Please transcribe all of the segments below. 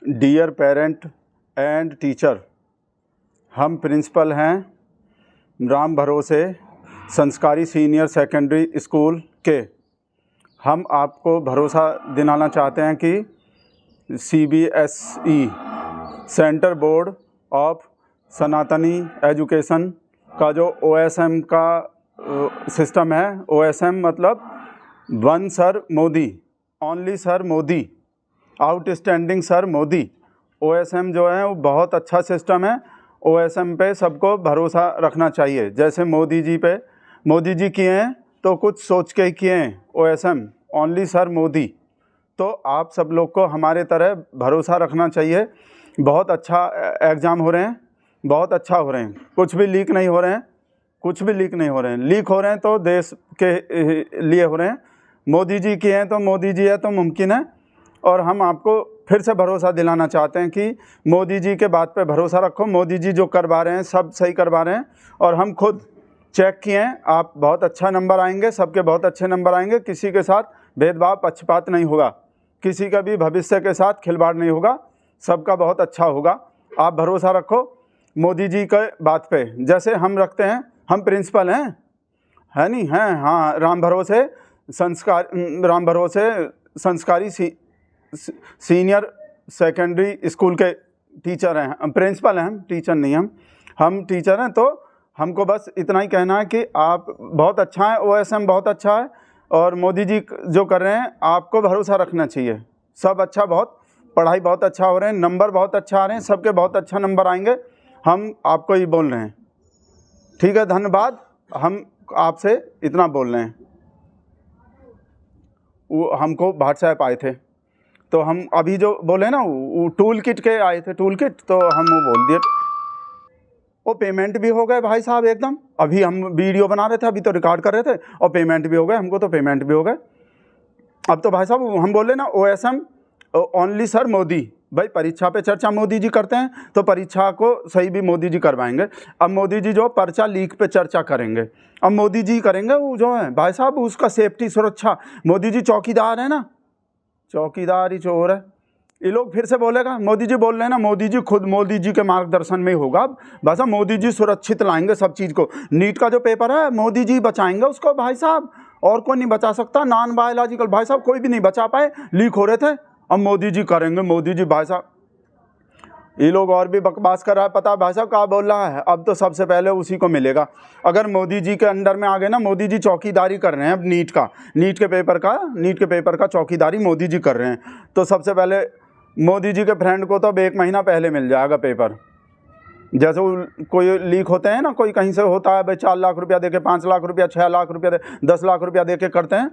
Dear parent and teacher, हम principal हैं राम भरोसे संस्कारी सीनियर सेकेंडरी स्कूल के। हम आपको भरोसा दिलाना चाहते हैं कि CBSE सेंटर बोर्ड ऑफ सनातनी एजुकेशन का जो OSM का सिस्टम है, OSM मतलब one sir Modi, only sir Modi, outstanding sir Modi. OSM जो है वो बहुत अच्छा सिस्टम है। OSM पे सबको भरोसा रखना चाहिए। जैसे मोदी जी किए हैं तो कुछ सोच के ही किए हैं। OSM only sir Modi. तो आप सब लोग को हमारे तरह भरोसा रखना चाहिए। बहुत अच्छा एग्ज़ाम हो रहे हैं, बहुत अच्छा हो रहे हैं, कुछ भी लीक नहीं हो रहे हैं, कुछ भी लीक नहीं हो रहे हैं। लीक हो रहे हैं तो देश के लिए हो रहे हैं। मोदी जी किए हैं तो मोदी जी है तो मुमकिन है। और हम आपको फिर से भरोसा दिलाना चाहते हैं कि मोदी जी के बात पे भरोसा रखो। मोदी जी जो करवा रहे हैं सब सही करवा रहे हैं और हम खुद चेक किए हैं। आप बहुत अच्छा नंबर आएंगे, सबके बहुत अच्छे नंबर आएंगे। किसी के साथ भेदभाव पक्षपात नहीं होगा, किसी का भी भविष्य के साथ खिलवाड़ नहीं होगा, सबका बहुत अच्छा होगा। आप भरोसा रखो मोदी जी के बात पे, जैसे हम रखते हैं। हम प्रिंसिपल हैं, है नहीं हैं? हाँ, राम भरोसे संस्कारी सीनियर सेकेंडरी स्कूल के टीचर हैं। हम प्रिंसिपल हैं, हम टीचर नहीं। हम टीचर हैं। तो हमको बस इतना ही कहना है कि आप बहुत अच्छा है, OSM बहुत अच्छा है और मोदी जी जो कर रहे हैं आपको भरोसा रखना चाहिए। सब अच्छा, बहुत पढ़ाई बहुत अच्छा हो रहे हैं, नंबर बहुत अच्छा आ रहे हैं, सबके बहुत अच्छा नंबर आएंगे। हम आपको ये बोल रहे हैं। ठीक है, धन्यवाद। हम आपसे इतना बोल रहे हैं। वो हमको व्हाट्सएप आए थे तो हम अभी जो बोले ना वो टूल किट के आए थे, टूल किट, तो हम वो बोल दिए। वो पेमेंट भी हो गए भाई साहब एकदम। अभी हम वीडियो बना रहे थे, अभी तो रिकॉर्ड कर रहे थे और पेमेंट भी हो गए। हमको तो पेमेंट भी हो गए। अब तो भाई साहब हम बोले ना OSM ओनली सर मोदी। भाई परीक्षा पे चर्चा मोदी जी करते हैं तो परीक्षा को सही भी मोदी जी करवाएंगे। अब मोदी जी जो पर्चा लीक पे चर्चा करेंगे, अब मोदी जी करेंगे वो जो है भाई साहब उसका सेफ्टी सुरक्षा। मोदी जी चौकीदार है ना, चौकीदार ही चोर है। ये लोग फिर से बोलेगा, मोदी जी बोल रहे हैं ना, मोदी जी खुद मोदी जी के मार्गदर्शन में होगा। अब बस मोदी जी सुरक्षित लाएंगे सब चीज़ को। नीट का जो पेपर है मोदी जी बचाएंगे उसको भाई साहब, और कोई नहीं बचा सकता। नॉन बायोलॉजिकल भाई साहब कोई भी नहीं बचा पाए, लीक हो रहे थे। अब मोदी जी करेंगे। मोदी जी भाई साहब, ये लोग और भी बकवास कर रहा है। पता भाई साहब क्या बोल रहा है? अब तो सबसे पहले उसी को मिलेगा। अगर मोदी जी के अंडर में आ गए ना, मोदी जी चौकीदारी कर रहे हैं अब नीट के पेपर का चौकीदारी मोदी जी कर रहे हैं। तो सबसे पहले मोदी जी के फ्रेंड को तो अब 1 महीना पहले मिल जाएगा पेपर। जैसे वो कोई लीक होते हैं ना, कोई कहीं से होता है भाई 4 लाख रुपया दे के, 5 लाख रुपया, 6 लाख रुपया दे, 10 लाख रुपया दे के करते हैं,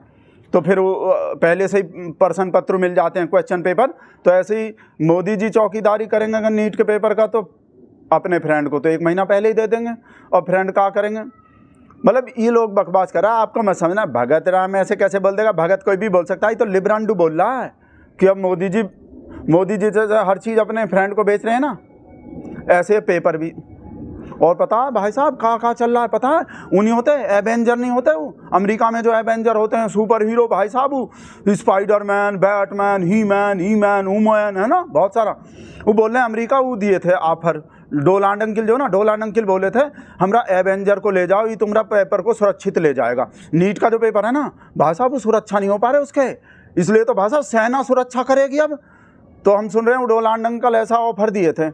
तो फिर वो पहले से ही प्रश्न पत्र मिल जाते हैं, क्वेश्चन पेपर। तो ऐसे ही मोदी जी चौकीदारी करेंगे अगर नीट के पेपर का, तो अपने फ्रेंड को तो 1 महीना पहले ही दे देंगे। और फ्रेंड क्या करेंगे? मतलब ये लोग बकवास कर रहा है। आपको मैं समझना, भगत राम ऐसे कैसे बोल देगा? भगत कोई भी बोल सकता है। तो लिब्रांडू बोल रहा है कि अब मोदी जी जैसे हर चीज़ अपने फ्रेंड को बेच रहे हैं ना, ऐसे पेपर भी। और पता है भाई साहब कहाँ चल रहा है? पता है, उन्हीं होते एवेंजर नहीं होते वो अमेरिका में जो एवेंजर होते हैं सुपर हीरो भाई साहब, वो स्पाइडरमैन, बैटमैन, ही मैन, वूमैन, है ना, बहुत सारा। वो बोल रहे हैं अमेरिका वो दिए थे ऑफर। डोनाल्ड अंकिल बोले थे हमरा एवेंजर को ले जाओ, ये तुम्हारा पेपर को सुरक्षित ले जाएगा। नीट का जो पेपर है ना भाई साहब, वो सुरक्षा नहीं हो पा रहे उसके, इसलिए तो भाई साहब सेना सुरक्षा करेगी अब। तो हम सुन रहे हैं डोनाल्ड अंकल ऐसा ऑफर दिए थे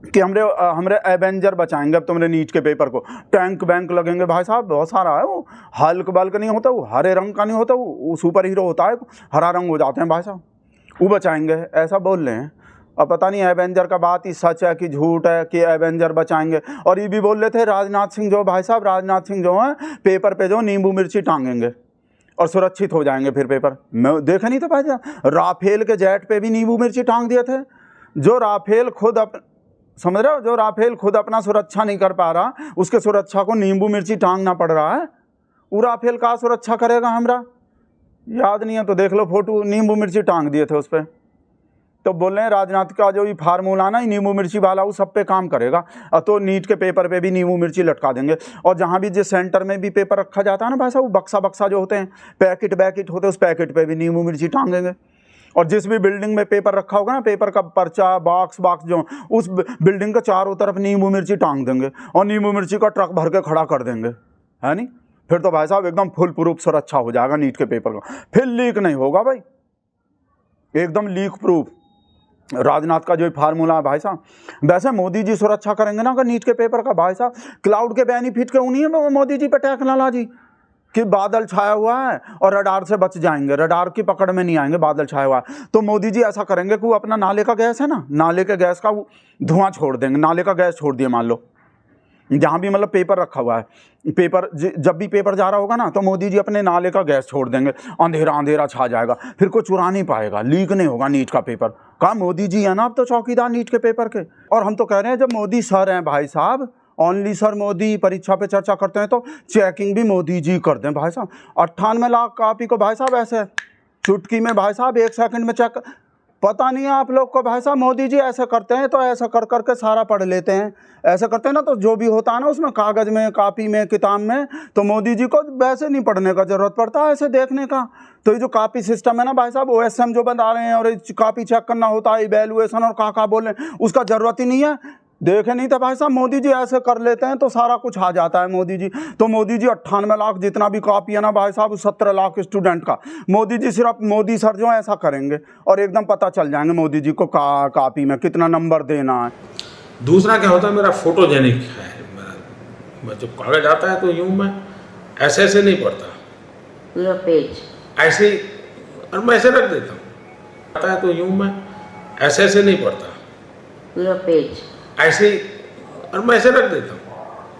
कि हमरे एवेंजर बचाएंगे अब तुम्हारे नीट के पेपर को। टैंक बैंक लगेंगे भाई साहब, बहुत सारा है। वो हल्क बल्क नहीं होता, वो हरे रंग का नहीं होता, वो सुपर हीरो होता है, हरा रंग हो जाते हैं भाई साहब, वो बचाएंगे, ऐसा बोल रहे हैं। अब पता नहीं एवेंजर का बात ही सच है कि झूठ है कि एवेंजर बचाएंगे। और ये भी बोल रहे थे राजनाथ सिंह जो है पेपर पे जो नींबू मिर्ची टांगेंगे और सुरक्षित हो जाएंगे फिर पेपर। मैं देखे नहीं था भाई साहब, राफेल के जेट पे भी नींबू मिर्ची टांग दिए थे। जो राफेल खुद समझ रहे हो, जो राफेल खुद अपना सुरक्षा नहीं कर पा रहा, उसके सुरक्षा को नींबू मिर्ची टांगना पड़ रहा है। वो राफेल का सुरक्षा करेगा? हमरा याद नहीं है तो देख लो फोटो, नींबू मिर्ची टांग दिए थे उस पर। तो बोल रहे हैं राजनाथ का जो ये फार्मूला ना नींबू मिर्ची वाला, वो सब पे काम करेगा। तो नीट के पेपर पे भी नींबू मिर्ची लटका देंगे। और जहाँ भी जिस सेंटर में भी पेपर रखा जाता है ना भाई साहब, वो बक्सा जो होते हैं, पैकेट होते हैं, उस पैकेट पे भी नींबू मिर्ची टांगेंगे। और जिस भी बिल्डिंग में पेपर रखा होगा ना, पेपर का पर्चा बॉक्स जो, उस बिल्डिंग के चारों तरफ नींबू मिर्ची टांग देंगे और नींबू मिर्ची का ट्रक भर के खड़ा कर देंगे, है नहीं? फिर तो भाई साहब एकदम फुल प्रूफ सुरक्षा हो जाएगा नीट के पेपर का, फिर लीक नहीं होगा भाई, एकदम लीक प्रूफ। राजनाथ का जो फार्मूला है भाई साहब, वैसे मोदी जी सुरक्षा करेंगे ना अगर नीट के पेपर का भाई साहब, क्लाउड के बेनिफिट के उन्हीं में मोदी जी पे टेक्नोलॉजी कि बादल छाया हुआ है और रडार से बच जाएंगे, रडार की पकड़ में नहीं आएंगे, बादल छाया हुआ है। तो मोदी जी ऐसा करेंगे कि वो अपना नाले का गैस है ना, नाले के गैस का वो धुआं छोड़ देंगे, नाले का गैस छोड़ दिए मान लो, जहाँ भी मतलब पेपर रखा हुआ है, पेपर जब भी पेपर जा रहा होगा ना तो मोदी जी अपने नाले का गैस छोड़ देंगे, अंधेरा अंधेरा छा जाएगा, फिर कोई चुरा नहीं पाएगा, लीक नहीं होगा नीट का पेपर। कहा मोदी जी है ना अब तो चौकीदार नीट के पेपर के। और हम तो कह रहे हैं जब मोदी सर हैं भाई साहब, ओनली सर मोदी परीक्षा पे चर्चा करते हैं तो चेकिंग भी मोदी जी कर दें भाई साहब। 98 लाख कॉपी को भाई साहब ऐसे चुटकी में भाई साहब 1 सेकंड में चेक, पता नहीं है आप लोग को भाई साहब, मोदी जी ऐसे करते हैं तो ऐसा कर करके सारा पढ़ लेते हैं, ऐसे करते हैं ना तो जो भी होता है ना उसमें कागज़ में, कापी में, किताब में, तो मोदी जी को वैसे नहीं पढ़ने का ज़रूरत पड़ता है, ऐसे देखने का। तो ये जो कापी सिस्टम है ना भाई साहब, OSM जो बता रहे हैं और कापी चेक करना होता है, इवैल्यूएशन और का बोले, उसका ज़रूरत ही नहीं है, देखे नहीं था भाई साहब, मोदी जी ऐसे कर लेते हैं तो सारा कुछ आ जाता है मोदी जी। तो मोदी जी 98 लाख जितना भी कॉपी है ना भाई साहब, 17 लाख स्टूडेंट का, मोदी जी सिर्फ मोदी सर जो ऐसा करेंगे और एकदम पता चल जाएंगे मोदी जी को कॉपी में कितना नंबर देना है। दूसरा क्या होता है, मेरा फोटोजेनिक है, मेरा जब कागज आता है तो यूं मैं ऐसे ऐसे नहीं पढ़ता, पूरा पेज ऐसे ही, और मैं ऐसे रख देता हूँ, आता है तो यूं मैं ऐसे ऐसे नहीं पढ़ता, पूरा पेज ऐसे ही, और मैं ऐसे रख देता हूँ।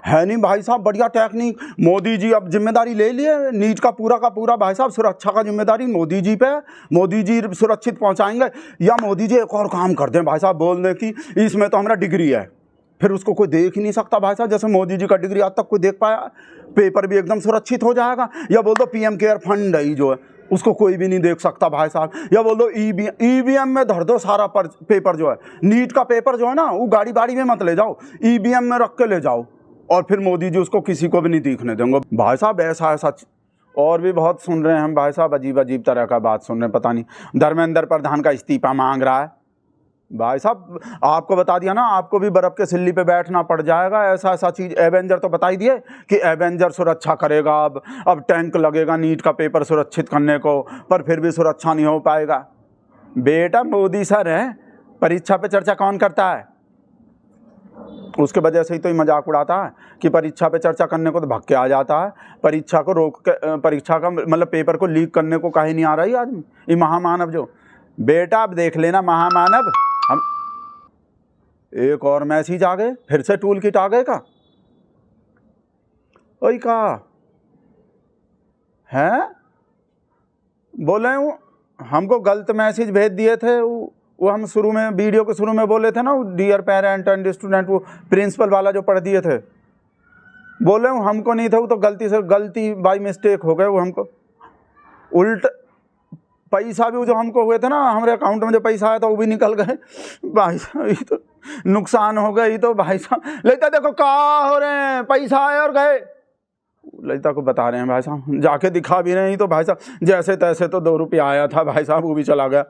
है नहीं भाई साहब, बढ़िया टेक्निक। मोदी जी अब जिम्मेदारी ले लिए नीट का पूरा भाई साहब, सुरक्षा का जिम्मेदारी मोदी जी पे, मोदी जी सुरक्षित पहुंचाएंगे। या मोदी जी एक और काम कर दें भाई साहब, बोल दें कि इसमें तो हमारा डिग्री है, फिर उसको कोई देख ही नहीं सकता भाई साहब, जैसे मोदी जी का डिग्री आज तक कोई देख पाया, पेपर भी एकदम सुरक्षित हो जाएगा। या बोल दो PM केयर फंड है जो है, उसको कोई भी नहीं देख सकता भाई साहब। या बोल दो EVM में धर दो सारा पेपर जो है, नीट का पेपर जो है ना, वो गाड़ी में मत ले जाओ, EVM में रख के ले जाओ, और फिर मोदी जी उसको किसी को भी नहीं दिखने देंगे भाई साहब। ऐसा और भी बहुत सुन रहे हैं हम भाई साहब, अजीब तरह का बात सुन रहे हैं, पता नहीं धर्मेंद्र प्रधान का इस्तीफा मांग रहा है भाई साहब। आपको बता दिया ना, आपको भी बर्फ के सिल्ली पे बैठना पड़ जाएगा, ऐसा चीज़। एवेंजर तो बता ही दिए कि एवेंजर सुरक्षा करेगा, अब टैंक लगेगा नीट का पेपर सुरक्षित करने को, पर फिर भी सुरक्षा नहीं हो पाएगा। बेटा मोदी सर है, परीक्षा पे चर्चा कौन करता है? उसके वजह से ही तो मजाक उड़ाता है कि परीक्षा पे चर्चा करने को तो भग के आ जाता है, परीक्षा को रोक के, परीक्षा का मतलब पेपर को लीक करने को काहे नहीं आ रहा है आदमी, ये महामानव जो। बेटा अब देख लेना महामानव, हम एक और मैसेज आ गए, फिर से टूल किट आ गए का वही का है, बोले हमको गलत मैसेज भेज दिए थे, वो हम शुरू में वीडियो के शुरू में बोले थे ना, डियर पेरेंट एंड स्टूडेंट, वो प्रिंसिपल वाला जो पढ़ दिए थे, बोले हमको नहीं था, वो तो गलती बाई मिस्टेक हो गए, वो हमको उल्ट पैसा भी जो हमको हुए थे ना, हमारे अकाउंट में जो पैसा आया था वो भी निकल गए भाई साहब, ये तो नुकसान हो गया। ये तो भाई साहब ललिता देखो क्या हो रहे हैं, पैसा आए और गए, ललिता को बता रहे हैं भाई साहब, जाके दिखा भी रहे हैं। तो भाई साहब जैसे तैसे तो 2 रुपये आया था भाई साहब, वो भी चला गया।